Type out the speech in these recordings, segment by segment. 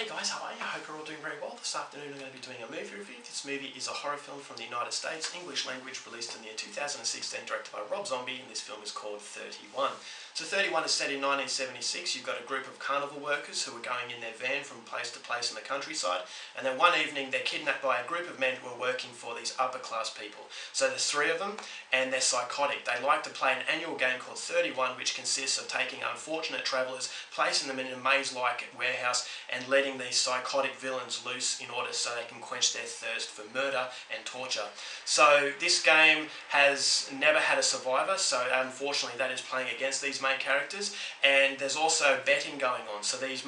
Hey guys, how are you? I hope you're all doing very well. This afternoon I'm going to be doing a movie review. This movie is a horror film from the United States, English language, released in the year 2016, directed by Rob Zombie, and this film is called 31. So 31 is set in 1976. You've got a group of carnival workers who are going in their van from place to place in the countryside, and then one evening they're kidnapped by a group of men who are working for these upper class people. So there's three of them, and they're psychotic. They like to play an annual game called 31, which consists of taking unfortunate travellers, placing them in a maze-like warehouse, and letting these psychotic villains loose in order so they can quench their thirst for murder and torture. So this game has never had a survivor, so unfortunately that is playing against these main characters, and there's also betting going on. So these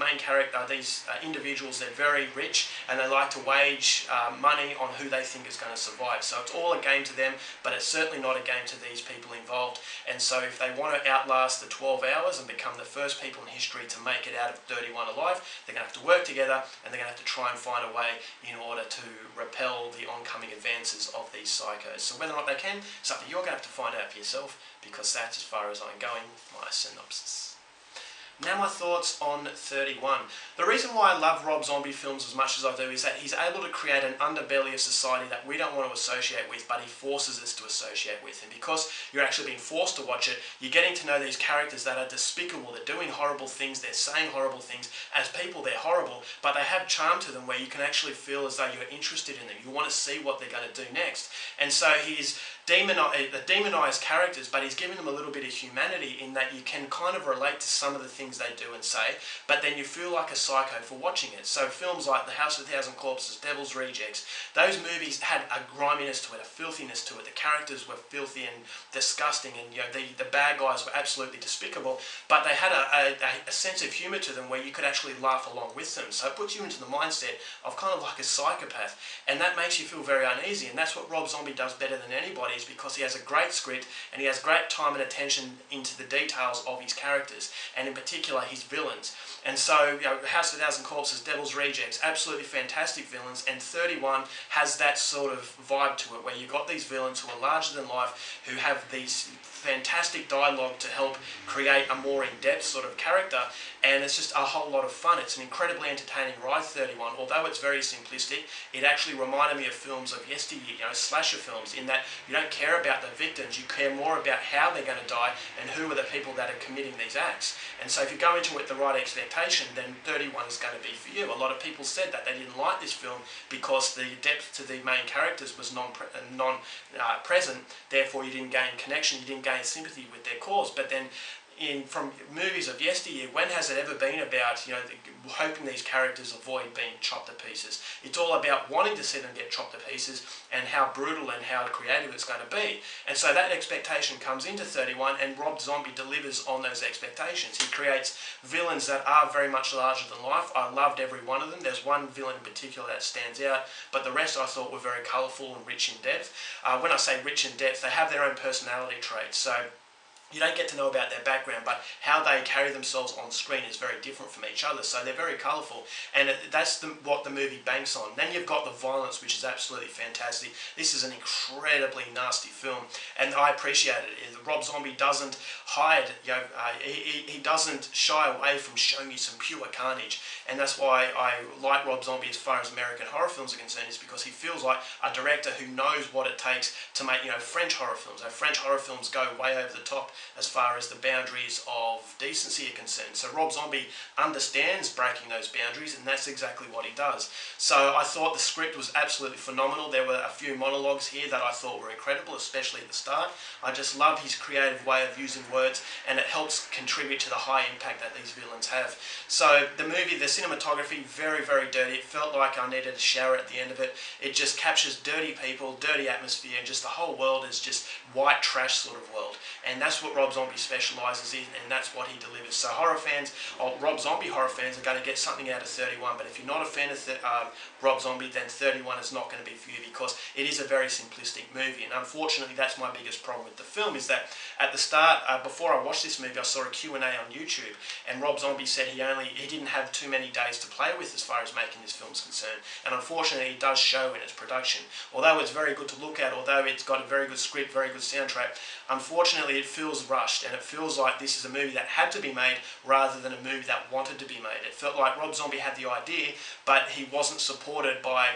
individuals, they're very rich and they like to wage money on who they think is going to survive. So it's all a game to them, but it's certainly not a game to these people involved. And so if they want to outlast the 12 hours and become the first people in history to make it out of 31 alive, they're going to have to work together, and they're going to have to try and find a way in order to repel the oncoming advances of these psychos. So whether or not they can, something you're going to have to find out for yourself, because that's as far as I'm going with my synopsis. Now my thoughts on 31. The reason why I love Rob Zombie films as much as I do is that he's able to create an underbelly of society that we don't want to associate with, but he forces us to associate with. And because you're actually being forced to watch it, you're getting to know these characters that are despicable, they're doing horrible things, they're saying horrible things. As people, they're horrible, but they have charm to them where you can actually feel as though you're interested in them. You want to see what they're going to do next. And so he's demonised characters, but he's given them a little bit of humanity in that you can kind of relate to some of the things they do and say, but then you feel like a psycho for watching it. So films like The House of a Thousand Corpses, Devil's Rejects, those movies had a griminess to it, a filthiness to it. The characters were filthy and disgusting, and the bad guys were absolutely despicable, but they had a sense of humour to them where you could actually laugh along with them. So it puts you into the mindset of kind of like a psychopath, and that makes you feel very uneasy, and that's what Rob Zombie does better than anybody, is because he has a great script and he has great time and attention into the details of his characters, and in particular his villains. And so, House of a Thousand Corpses, Devil's Rejects, absolutely fantastic villains, and 31 has that sort of vibe to it, where you've got these villains who are larger than life, who have these fantastic dialogue to help create a more in-depth sort of character, and it's just a whole lot of fun. It's an incredibly entertaining ride, 31. Although it's very simplistic, it actually reminded me of films of yesteryear, slasher films, in that you don't care about the victims, you care more about how they're going to die and who are the people that are committing these acts. And so if you go into it with the right expectation, then 31 is going to be for you. A lot of people said that they didn't like this film because the depth to the main characters was non-present, therefore you didn't gain connection, you didn't gain sympathy with their cause. But then from movies of yesteryear, when has it ever been about hoping these characters avoid being chopped to pieces? It's all about wanting to see them get chopped to pieces and how brutal and how creative it's going to be. And so that expectation comes into 31, and Rob Zombie delivers on those expectations. He creates villains that are very much larger than life. I loved every one of them. There's one villain in particular that stands out, but the rest I thought were very colourful and rich in depth. When I say rich in depth, they have their own personality traits. So you don't get to know about their background, but how they carry themselves on screen is very different from each other. So they're very colourful, and that's what the movie banks on. Then you've got the violence, which is absolutely fantastic. This is an incredibly nasty film, and I appreciate it. Rob Zombie doesn't hide, he doesn't shy away from showing you some pure carnage, and that's why I like Rob Zombie as far as American horror films are concerned, is because he feels like a director who knows what it takes to make French horror films. French horror films go way over the top as far as the boundaries of decency are concerned. So Rob Zombie understands breaking those boundaries, and that's exactly what he does. So I thought the script was absolutely phenomenal. There were a few monologues here that I thought were incredible, especially at the start. I just love his creative way of using words, and it helps contribute to the high impact that these villains have. So the movie, the cinematography, very, very dirty. It felt like I needed a shower at the end of it. It just captures dirty people, dirty atmosphere, and just the whole world is just white trash sort of world. And that's what Rob Zombie specialises in, and that's what he delivers. So horror fans, or Rob Zombie horror fans, are going to get something out of 31, but if you're not a fan of Rob Zombie, then 31 is not going to be for you, because it is a very simplistic movie. And unfortunately, that's my biggest problem with the film, is that at the start, before I watched this movie, I saw a Q&A on YouTube, and Rob Zombie said he didn't have too many days to play with as far as making this film is concerned, and unfortunately it does show in its production. Although it's very good to look at, although it's got a very good script, very good soundtrack. Unfortunately, it feels rushed, and it feels like this is a movie that had to be made rather than a movie that wanted to be made. It felt like Rob Zombie had the idea, but he wasn't supported by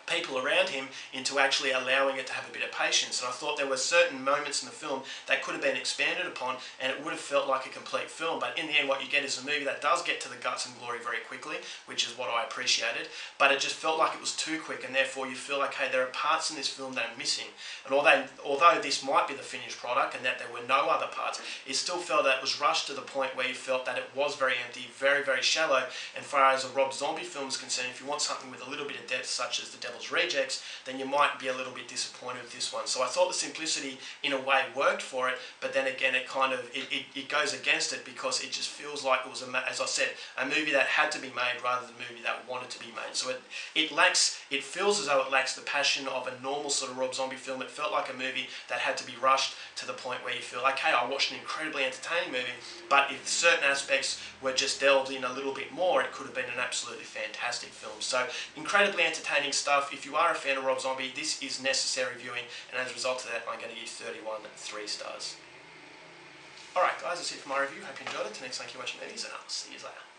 people around him into actually allowing it to have a bit of patience. And I thought there were certain moments in the film that could have been expanded upon, and it would have felt like a complete film. But in the end, what you get is a movie that does get to the guts and glory very quickly, which is what I appreciated. But it just felt like it was too quick, and therefore you feel like, hey, there are parts in this film that are missing. And although this might be the finished product and that there were no other parts, it still felt that it was rushed to the point where you felt that it was very empty, very, very shallow. And far as a Rob Zombie film is concerned, if you want something with a little bit of depth, such as The Devil's Rejects, then you might be a little bit disappointed with this one. So I thought the simplicity in a way worked for it, but then again it kind of it goes against it, because it just feels like it was, as I said, a movie that had to be made rather than a movie that wanted to be made. So it feels as though it lacks the passion of a normal sort of Rob Zombie film. It felt like a movie that had to be rushed to the point where you feel, okay, I watched an incredibly entertaining movie, but if certain aspects were just delved in a little bit more, it could have been an absolutely fantastic film. So incredibly entertaining stuff. If you are a fan of Rob Zombie, this is necessary viewing, and as a result of that, I'm going to give 31 3 stars. Alright guys, that's it for my review. Hope you enjoyed it. Till next time, keep watching movies, and I'll see you later.